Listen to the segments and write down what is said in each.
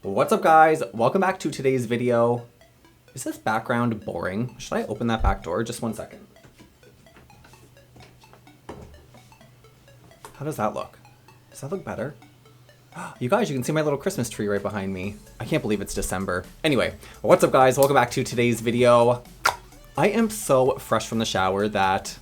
What's up guys? Welcome back to today's video. Is this background boring? Should I open that back door? Just one second. How does that look? Does that look better? You guys, you can see my little Christmas tree right behind me. I can't believe it's December. Anyway, what's up guys? Welcome back to today's video. I am so fresh from the shower that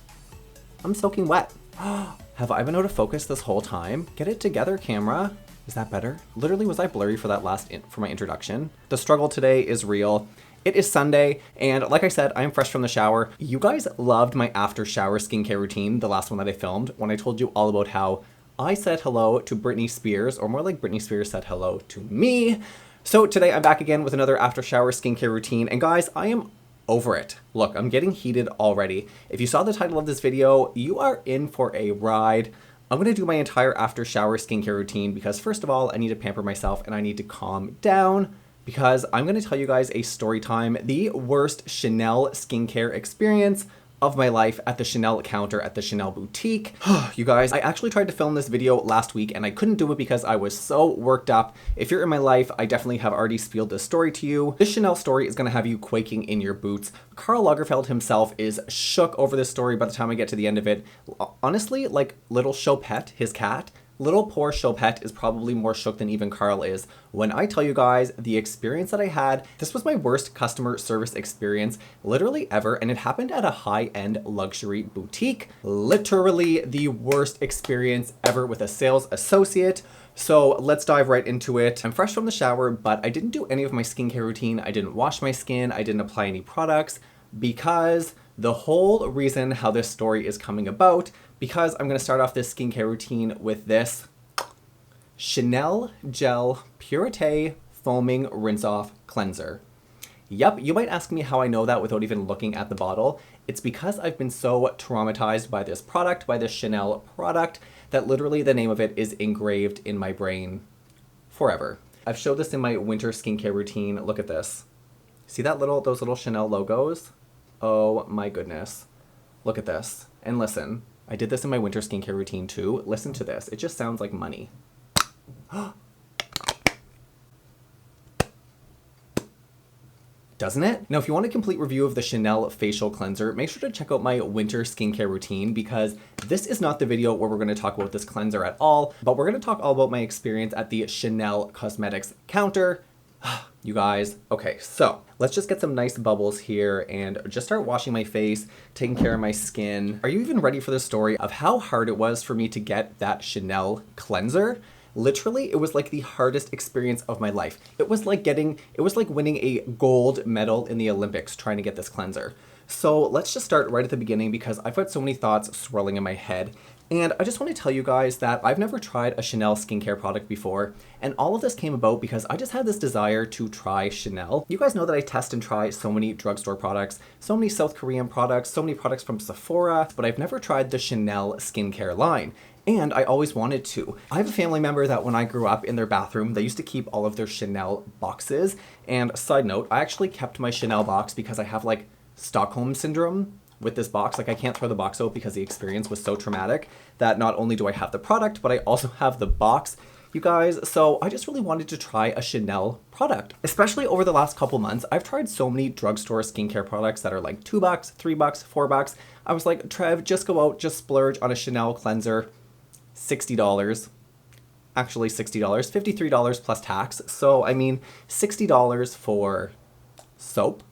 I'm soaking wet. Have I been out of focus this whole time? Get it together, camera. Is that better? Literally, was I blurry for that for my introduction? The struggle today is real. It is Sunday, and like I said, I am fresh from the shower. You guys loved my after shower skincare routine, the last one that I filmed, when I told you all about how I said hello to Britney Spears, or more like Britney Spears said hello to me. So today I'm back again with another after shower skincare routine, and guys, I am over it. Look, I'm getting heated already. If you saw the title of this video, you are in for a ride. I'm going to do my entire after shower skincare routine because first of all, I need to pamper myself and I need to calm down because I'm going to tell you guys a story time, the worst Chanel skincare experience of my life at the Chanel counter at the Chanel boutique. You guys, I actually tried to film this video last week and I couldn't do it because I was so worked up. If you're in my life, I definitely have already spieled this story to you. This Chanel story is going to have you quaking in your boots. Karl Lagerfeld himself is shook over this story by the time I get to the end of it. Honestly, like little Chopette, his cat, little poor Chopette is probably more shook than even Karl is. When I tell you guys the experience that I had, this was my worst customer service experience literally ever, and it happened at a high-end luxury boutique. Literally the worst experience ever with a sales associate. So let's dive right into it. I'm fresh from the shower, but I didn't do any of my skincare routine. I didn't wash my skin. I didn't apply any products because the whole reason how this story is coming about, because I'm going to start off this skincare routine with this Chanel Gel Purité Foaming Rinse-Off Cleanser. Yep, you might ask me how I know that without even looking at the bottle. It's because I've been so traumatized by this product, by this Chanel product, that literally the name of it is engraved in my brain forever. I've showed this in my winter skincare routine. Look at this. See those little Chanel logos? Oh my goodness. Look at this. And listen, I did this in my winter skincare routine too. Listen to this. It just sounds like money. Doesn't it? Now, if you want a complete review of the Chanel facial cleanser, make sure to check out my winter skincare routine because this is not the video where we're going to talk about this cleanser at all, but we're going to talk all about my experience at the Chanel Cosmetics counter. You guys, okay, so let's just get some nice bubbles here and just start washing my face, taking care of my skin. Are you even ready for the story of how hard it was for me to get that Chanel cleanser? Literally, it was like the hardest experience of my life. It was like winning a gold medal in the Olympics trying to get this cleanser. So let's just start right at the beginning because I've got so many thoughts swirling in my head. And I just want to tell you guys that I've never tried a Chanel skincare product before, and all of this came about because I just had this desire to try Chanel. You guys know that I test and try so many drugstore products, so many South Korean products, so many products from Sephora, but I've never tried the Chanel skincare line. And I always wanted to. I have a family member that when I grew up in their bathroom, they used to keep all of their Chanel boxes. And side note, I actually kept my Chanel box because I have like Stockholm syndrome with this box. Like I can't throw the box out because the experience was so traumatic that not only do I have the product, but I also have the box, you guys. So I just really wanted to try a Chanel product. Especially over the last couple months, I've tried so many drugstore skincare products that are like $2, $3, $4. I was like, Trev, just go out, just splurge on a Chanel cleanser. $60. Actually $60, $53 plus tax. So I mean, $60 for soap.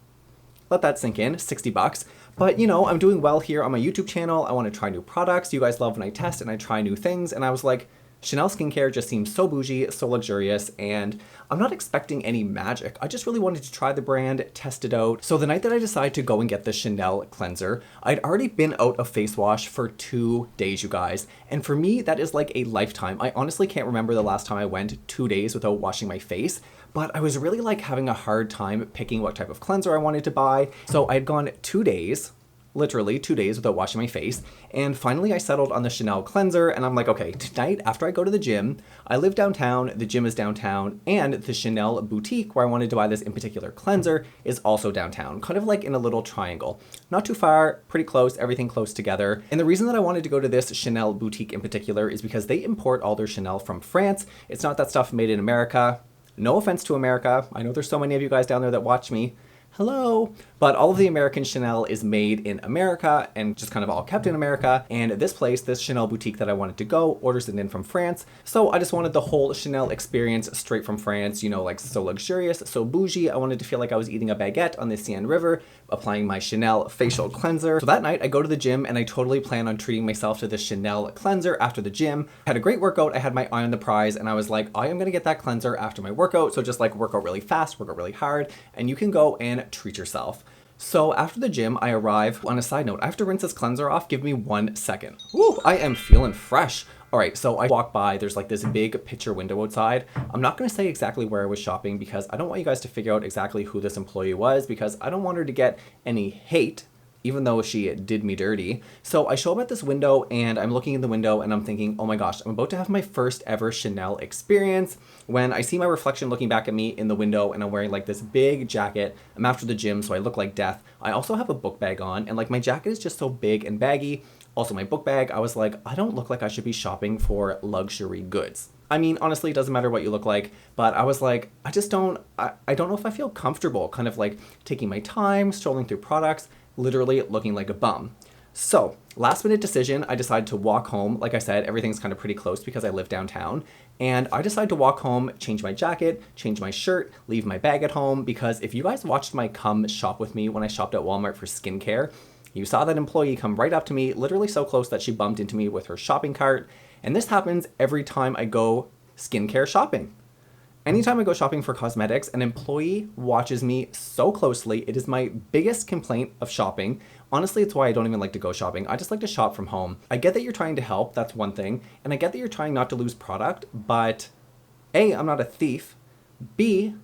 Let that sink in, 60 bucks. But you know, I'm doing well here on my YouTube channel. I want to try new products. You guys love when I test and I try new things. And I was like, Chanel skincare just seems so bougie, so luxurious, and I'm not expecting any magic. I just really wanted to try the brand, test it out. So the night that I decided to go and get the Chanel cleanser, I'd already been out of face wash for 2 days, you guys. And for me, that is like a lifetime. I honestly can't remember the last time I went 2 days without washing my face, but I was really like having a hard time picking what type of cleanser I wanted to buy. So I'd gone 2 days, literally 2 days without washing my face. And finally I settled on the Chanel cleanser and I'm like, okay, tonight after I go to the gym, I live downtown, the gym is downtown, and the Chanel boutique where I wanted to buy this in particular cleanser is also downtown, kind of like in a little triangle. Not too far, pretty close, everything close together. And the reason that I wanted to go to this Chanel boutique in particular is because they import all their Chanel from France. It's not that stuff made in America. No offense to America. I know there's so many of you guys down there that watch me. Hello. But all of the American Chanel is made in America and just kind of all kept in America. And this place, this Chanel boutique that I wanted to go, orders it in from France. So I just wanted the whole Chanel experience straight from France, you know, like so luxurious, so bougie. I wanted to feel like I was eating a baguette on the Seine River, applying my Chanel facial cleanser. So that night I go to the gym and I totally plan on treating myself to the Chanel cleanser after the gym. I had a great workout. I had my eye on the prize and I was like, I am going to get that cleanser after my workout. So just like work out really fast, work out really hard, and you can go and treat yourself. So after the gym, I arrive. On a side note, I have to rinse this cleanser off. Give me 1 second. Woo, I am feeling fresh. All right, so I walk by, there's like this big picture window outside. I'm not gonna say exactly where I was shopping because I don't want you guys to figure out exactly who this employee was because I don't want her to get any hate, even though she did me dirty. So I show up at this window and I'm looking in the window and I'm thinking, oh my gosh, I'm about to have my first ever Chanel experience when I see my reflection looking back at me in the window and I'm wearing like this big jacket. I'm after the gym, so I look like death. I also have a book bag on and like my jacket is just so big and baggy. Also my book bag, I was like, I don't look like I should be shopping for luxury goods. I mean, honestly, it doesn't matter what you look like, but I was like, I don't know if I feel comfortable kind of like taking my time, strolling through products, literally looking like a bum. So last minute decision, I decided to walk home. Like I said, everything's kind of pretty close because I live downtown. And I decided to walk home, change my jacket, change my shirt, leave my bag at home. Because if you guys watched my come shop with me when I shopped at Walmart for skincare, you saw that employee come right up to me, literally so close that she bumped into me with her shopping cart. And this happens every time I go skincare shopping. Anytime I go shopping for cosmetics, an employee watches me so closely. It is my biggest complaint of shopping. Honestly, it's why I don't even like to go shopping. I just like to shop from home. I get that you're trying to help, that's one thing. And I get that you're trying not to lose product, but A, I'm not a thief. B,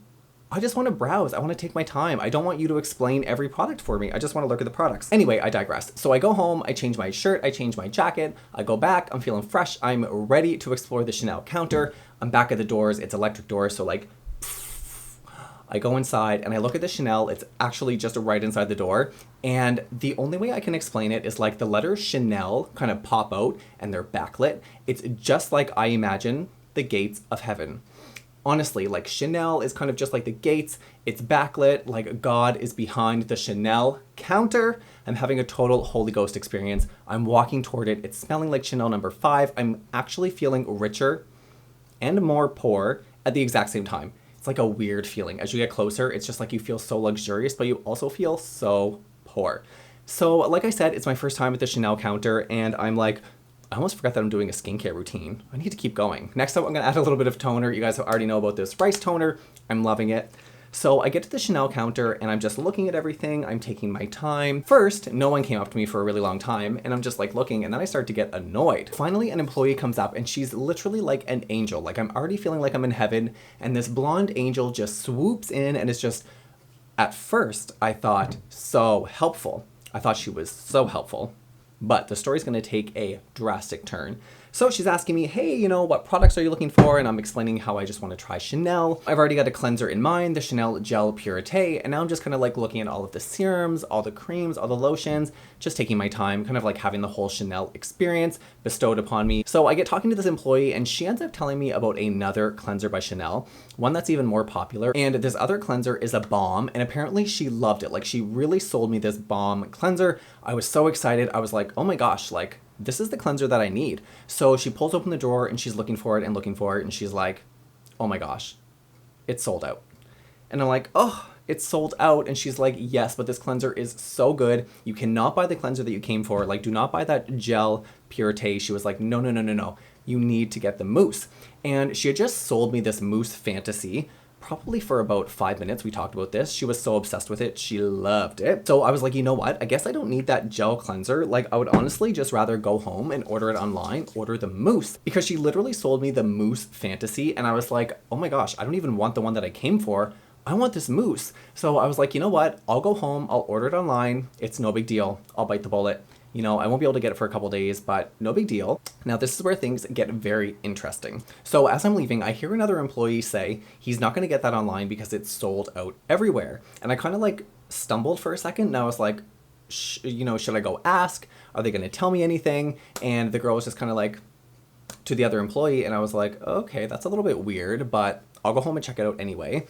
I just want to browse. I want to take my time. I don't want you to explain every product for me. I just want to look at the products. Anyway, I digress. So I go home, I change my shirt, I change my jacket, I go back, I'm feeling fresh, I'm ready to explore the Chanel counter. I'm back at the doors, it's electric doors, so like, I go inside and I look at the Chanel, it's actually just right inside the door. And the only way I can explain it is like the letters Chanel kind of pop out and they're backlit. It's just like I imagine the gates of heaven. Honestly, like Chanel is kind of just like the gates. It's backlit, like God is behind the Chanel counter. I'm having a total Holy Ghost experience. I'm walking toward it. It's smelling like Chanel number 5. I'm actually feeling richer and more poor at the exact same time. It's like a weird feeling. As you get closer, it's just like you feel so luxurious, but you also feel so poor. So like I said, it's my first time at the Chanel counter and I'm like, I almost forgot that I'm doing a skincare routine. I need to keep going. Next up, I'm gonna add a little bit of toner. You guys already know about this rice toner. I'm loving it. So I get to the Chanel counter and I'm just looking at everything. I'm taking my time. First, no one came up to me for a really long time and I'm just like looking and then I start to get annoyed. Finally, an employee comes up and she's literally like an angel. Like I'm already feeling like I'm in heaven and this blonde angel just swoops in and it's just, at first, I thought so helpful. I thought she was so helpful. But the story's gonna take a drastic turn. So she's asking me, hey, you know, what products are you looking for? And I'm explaining how I just want to try Chanel. I've already got a cleanser in mind, the Chanel Gel Purité, and now I'm just kind of like looking at all of the serums, all the creams, all the lotions, just taking my time, kind of like having the whole Chanel experience bestowed upon me. So I get talking to this employee and she ends up telling me about another cleanser by Chanel, one that's even more popular. And this other cleanser is a balm, and apparently she loved it. Like she really sold me this balm cleanser. I was so excited. I was like, oh my gosh, like, this is the cleanser that I need. So she pulls open the drawer and she's looking for it and looking for it. And she's like, oh my gosh, it's sold out. And I'm like, oh, it's sold out. And she's like, yes, but this cleanser is so good. You cannot buy the cleanser that you came for. Like, do not buy that Gel Purité. She was like, no, no, no, no, no. You need to get the mousse. And she had just sold me this mousse fantasy. Probably for about 5 minutes, we talked about this. She was so obsessed with it. She loved it. So I was like, you know what? I guess I don't need that gel cleanser. Like I would honestly just rather go home and order it online, order the mousse, because she literally sold me the mousse fantasy. And I was like, oh my gosh, I don't even want the one that I came for. I want this mousse. So I was like, you know what? I'll go home. I'll order it online. It's no big deal. I'll bite the bullet. You know, I won't be able to get it for a couple days, but no big deal. Now, this is where things get very interesting. So as I'm leaving, I hear another employee say he's not going to get that online because it's sold out everywhere. And I kind of like stumbled for a second and I was like, you know, should I go ask? Are they going to tell me anything? And the girl was just kind of like, to the other employee, and I was like, okay, that's a little bit weird, but I'll go home and check it out anyway.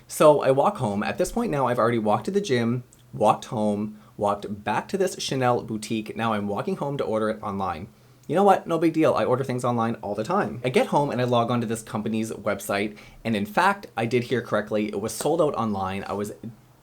So I walk home. At this point now, I've already walked to the gym, walked home, walked back to this Chanel boutique. Now I'm walking home to order it online. You know what? No big deal. I order things online all the time. I get home and I log onto this company's website. And in fact, I did hear correctly. It was sold out online. I was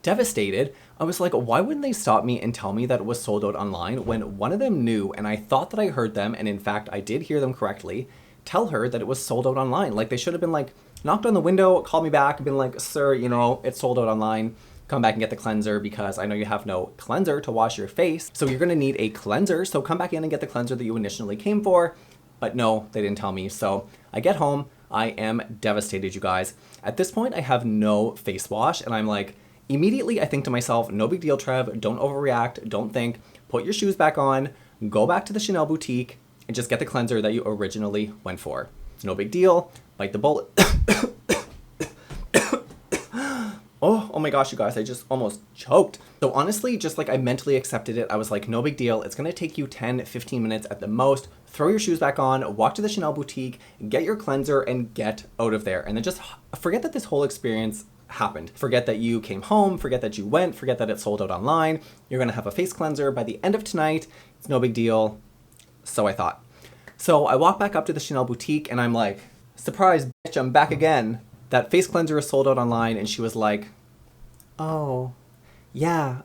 devastated. I was like, why wouldn't they stop me and tell me that it was sold out online when one of them knew, and I thought that I heard them, and in fact, I did hear them correctly, tell her that it was sold out online. Like, they should have been like, knocked on the window, called me back, been like, sir, you know, it's sold out online. Come back and get the cleanser because I know you have no cleanser to wash your face. So you're gonna need a cleanser. So come back in and get the cleanser that you initially came for. But no, they didn't tell me. So I get home, I am devastated, you guys. At this point, I have no face wash, and I'm like, immediately I think to myself, no big deal, Trev, don't overreact, don't think, put your shoes back on, go back to the Chanel boutique, and just get the cleanser that you originally went for. No big deal, bite the bullet. Oh my gosh, you guys, I just almost choked. So honestly, just like I mentally accepted it. I was like, no big deal. It's gonna take you 10, 15 minutes at the most. Throw your shoes back on, walk to the Chanel boutique, get your cleanser, and get out of there. And then just forget that this whole experience happened. Forget that you came home, forget that you went, forget that it sold out online. You're gonna have a face cleanser by the end of tonight. It's no big deal. So I thought. So I walk back up to the Chanel boutique and I'm like, surprise, bitch, I'm back again. That face cleanser is sold out online. And she was like, oh, yeah,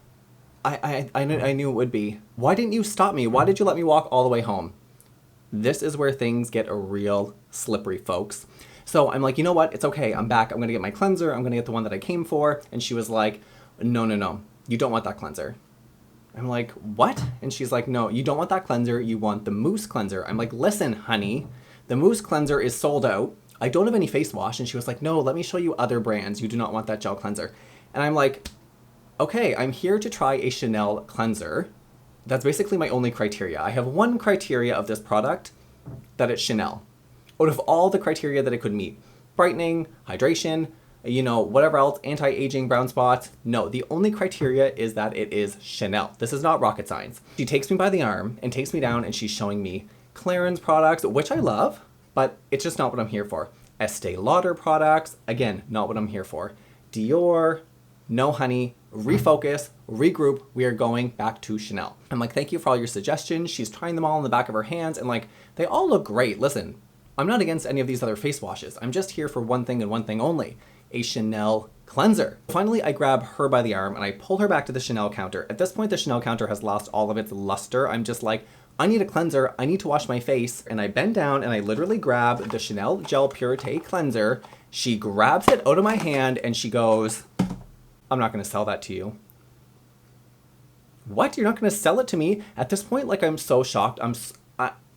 I knew it would be. Why didn't you stop me? Why did you let me walk all the way home? This is where things get real slippery, folks. So I'm like, you know what? It's okay. I'm back. I'm going to get my cleanser. I'm going to get the one that I came for. And she was like, no. You don't want that cleanser. I'm like, what? And she's like, no, you don't want that cleanser. You want the mousse cleanser. I'm like, listen, honey, the mousse cleanser is sold out. I don't have any face wash. And she was like, no, let me show you other brands. You do not want that gel cleanser. And I'm like, okay, I'm here to try a Chanel cleanser. That's basically my only criteria. I have one criteria of this product, that it's Chanel. Out of all the criteria that it could meet, brightening, hydration, you know, whatever else, anti-aging, brown spots. No, the only criteria is that it is Chanel. This is not rocket science. She takes me by the arm and takes me down and she's showing me Clarins products, which I love, but it's just not what I'm here for. Estee Lauder products, again, not what I'm here for. Dior, no honey, refocus, regroup, we are going back to Chanel. I'm like, thank you for all your suggestions. She's trying them all in the back of her hands and like, they all look great. Listen, I'm not against any of these other face washes. I'm just here for one thing and one thing only, a Chanel cleanser. Finally, I grab her by the arm and I pull her back to the Chanel counter. At this point, the Chanel counter has lost all of its luster. I'm just like, I need a cleanser. I need to wash my face. And I bend down and I literally grab the Chanel Gel Purité cleanser. She grabs it out of my hand and she goes, I'm not going to sell that to you. What? You're not going to sell it to me? At this point, like, I'm so shocked.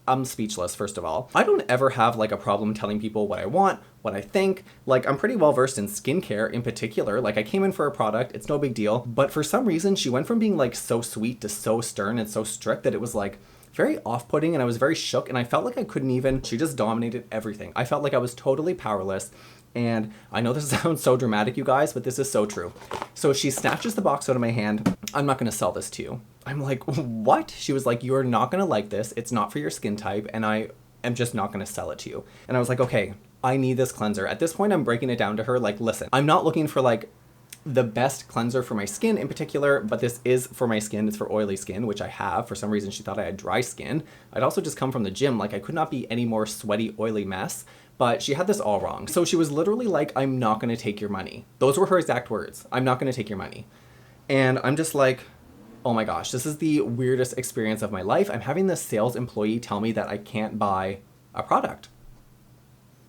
I'm speechless, first of all. I don't ever have like a problem telling people what I want, what I think. Like, I'm pretty well versed in skincare in particular. Like, I came in for a product, it's no big deal. But for some reason, she went from being like so sweet to so stern and so strict that it was like very off-putting, and I was very shook, and I felt like I couldn't even, she just dominated everything. I felt like I was totally powerless. And I know this sounds so dramatic, you guys, but this is so true. So she snatches the box out of my hand. I'm not going to sell this to you. I'm like, what? She was like, you're not going to like this. It's not for your skin type. And I am just not going to sell it to you. And I was like, okay, I need this cleanser. At this point, I'm breaking it down to her. Like, listen, I'm not looking for like the best cleanser for my skin in particular, but this is for my skin. It's for oily skin, which I have. For some reason, she thought I had dry skin. I'd also just come from the gym. Like, I could not be any more sweaty, oily mess. But she had this all wrong. So she was literally like, I'm not going to take your money. Those were her exact words. I'm not going to take your money. And I'm just like, oh my gosh, this is the weirdest experience of my life. I'm having this sales employee tell me that I can't buy a product.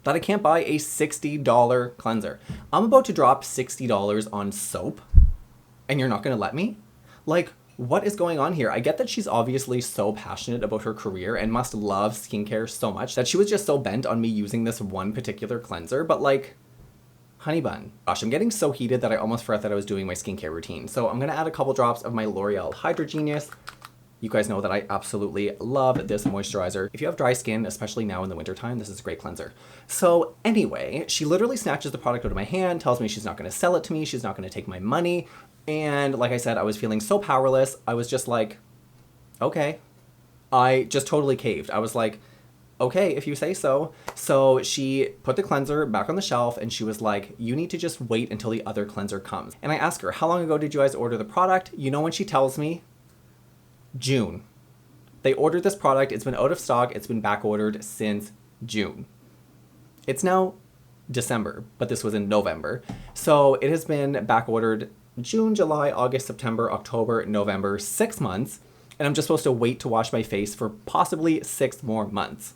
That I can't buy a $60 cleanser. I'm about to drop $60 on soap and you're not going to let me? Like, what is going on here? I get that she's obviously so passionate about her career and must love skincare so much that she was just so bent on me using this one particular cleanser, but like, honey bun. Gosh, I'm getting so heated that I almost forgot that I was doing my skincare routine. So I'm gonna add a couple drops of my L'Oreal Hydra Genius. You guys know that I absolutely love this moisturizer. If you have dry skin, especially now in the wintertime, this is a great cleanser. So anyway, she literally snatches the product out of my hand, tells me she's not gonna sell it to me, she's not gonna take my money. And like I said, I was feeling so powerless. I was just like, okay. I just totally caved. I was like, okay, if you say so. So she put the cleanser back on the shelf and she was like, you need to just wait until the other cleanser comes. And I asked her, how long ago did you guys order the product? You know when she tells me? June. They ordered this product. It's been out of stock. It's been back ordered since June. It's now December, but this was in November. So it has been back ordered June, July, August, September, October, November, 6 months. And I'm just supposed to wait to wash my face for possibly 6 more months.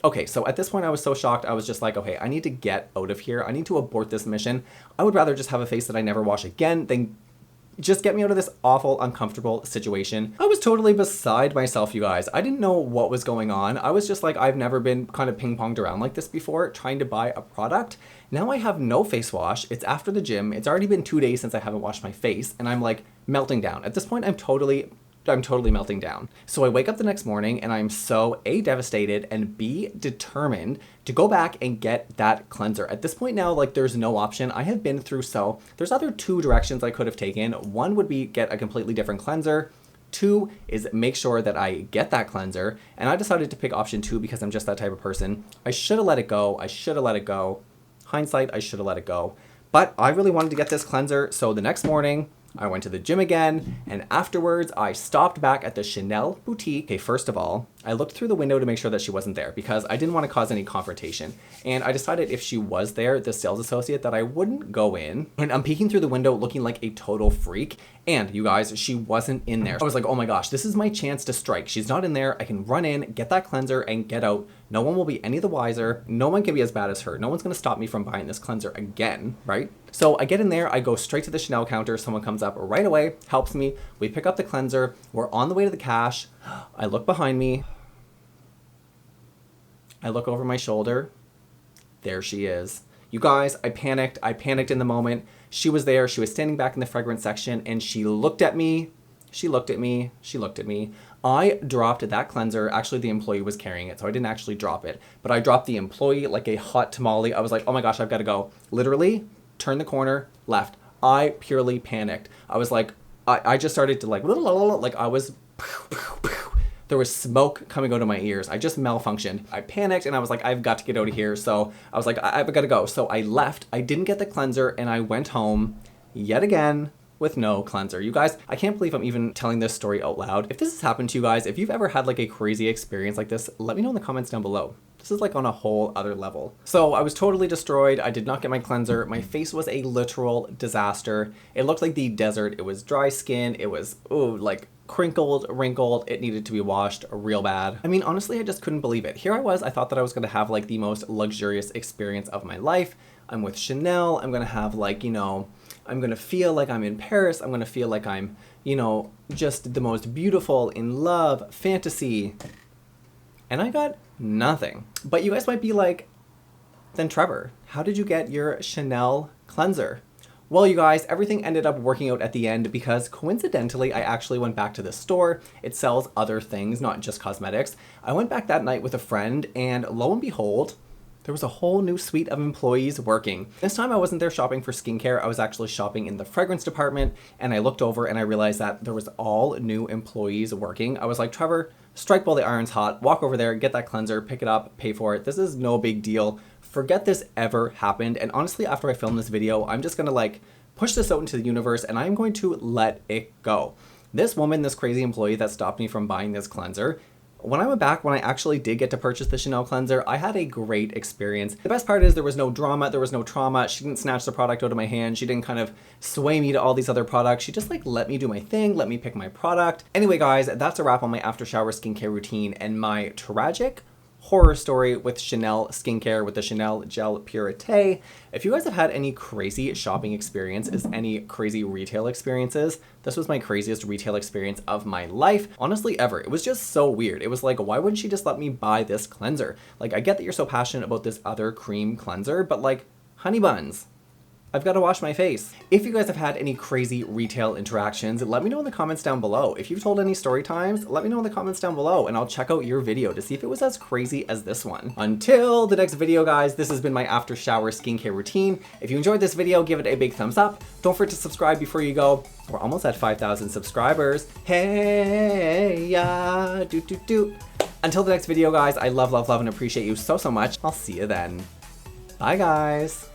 Okay, so at this point I was so shocked. I was just like, okay, I need to get out of here. I need to abort this mission. I would rather just have a face that I never wash again than just get me out of this awful, uncomfortable situation. I was totally beside myself, you guys. I didn't know what was going on. I was just like, I've never been kind of ping-ponged around like this before, trying to buy a product. Now I have no face wash. It's after the gym. It's already been 2 days since I haven't washed my face, and I'm like melting down. At this point, I'm totally melting down. So I wake up the next morning and I'm so A, devastated, and B, determined to go back and get that cleanser. At this point now, like, there's no option. I have been through there's other 2 directions I could have taken. One would be get a completely different cleanser. 2 is make sure that I get that cleanser. And I decided to pick option 2 because I'm just that type of person. I should have let it go. Hindsight, I should have let it go. But I really wanted to get this cleanser. So the next morning, I went to the gym again, and afterwards I stopped back at the Chanel boutique. Okay, first of all, I looked through the window to make sure that she wasn't there because I didn't want to cause any confrontation. And I decided if she was there, the sales associate, that I wouldn't go in. And I'm peeking through the window looking like a total freak. And you guys, she wasn't in there. I was like, oh my gosh, this is my chance to strike. She's not in there. I can run in, get that cleanser, and get out. No one will be any the wiser. No one can be as bad as her. No one's going to stop me from buying this cleanser again, right? So I get in there, I go straight to the Chanel counter. Someone comes up right away, helps me. We pick up the cleanser. We're on the way to the cash. I look behind me. I look over my shoulder. There she is. You guys, I panicked. I panicked in the moment. She was there. She was standing back in the fragrance section and she looked at me. She looked at me. She looked at me. I dropped that cleanser. Actually, the employee was carrying it, so I didn't actually drop it. But I dropped the employee like a hot tamale. I was like, oh my gosh, I've got to go. Literally, turn the corner, left. I purely panicked. I was like, I just started to like I was, there was smoke coming out of my ears. I just malfunctioned. I panicked and I was like, I've got to get out of here. So I was like, I've got to go. So I left. I didn't get the cleanser and I went home yet again with no cleanser. You guys, I can't believe I'm even telling this story out loud. If this has happened to you guys, if you've ever had like a crazy experience like this, let me know in the comments down below. This is like on a whole other level. So I was totally destroyed. I did not get my cleanser. My face was a literal disaster. It looked like the desert. It was dry skin. It was, like crinkled, wrinkled. It needed to be washed real bad. I mean, honestly, I just couldn't believe it. Here I was. I thought that I was going to have like the most luxurious experience of my life. I'm with Chanel. I'm going to have like, you know, I'm going to feel like I'm in Paris. I'm going to feel like I'm, you know, just the most beautiful, in love, fantasy. And I got nothing. But you guys might be like, then Trevor, how did you get your Chanel cleanser? Well, you guys, everything ended up working out at the end because coincidentally, I actually went back to the store. It sells other things, not just cosmetics. I went back that night with a friend and lo and behold, there was a whole new suite of employees working. This time I wasn't there shopping for skincare. I was actually shopping in the fragrance department and I looked over and I realized that there was all new employees working. I was like, Trevor, strike while the iron's hot, walk over there, get that cleanser, pick it up, pay for it. This is no big deal. Forget this ever happened. And honestly, after I film this video, I'm just gonna like push this out into the universe and I'm going to let it go. This woman, this crazy employee that stopped me from buying this cleanser, when I went back, when I actually did get to purchase the Chanel cleanser, I had a great experience. The best part is there was no drama, there was no trauma. She didn't snatch the product out of my hand. She didn't kind of sway me to all these other products. She just like let me do my thing, let me pick my product. Anyway, guys, that's a wrap on my after shower skincare routine and my tragic horror story with Chanel skincare, with the Chanel Gel Purité. If you guys have had any crazy shopping experiences, any crazy retail experiences, this was my craziest retail experience of my life, honestly, ever. It was just so weird. It was like, why wouldn't she just let me buy this cleanser? Like, I get that you're so passionate about this other cream cleanser, but like, honey buns, I've got to wash my face. If you guys have had any crazy retail interactions, let me know in the comments down below. If you've told any story times, let me know in the comments down below and I'll check out your video to see if it was as crazy as this one. Until the next video, guys, this has been my after shower skincare routine. If you enjoyed this video, give it a big thumbs up. Don't forget to subscribe before you go. We're almost at 5,000 subscribers. Hey, yeah, doot, doot, doot. Until the next video, guys, I love, love, love, and appreciate you so, so much. I'll see you then. Bye, guys.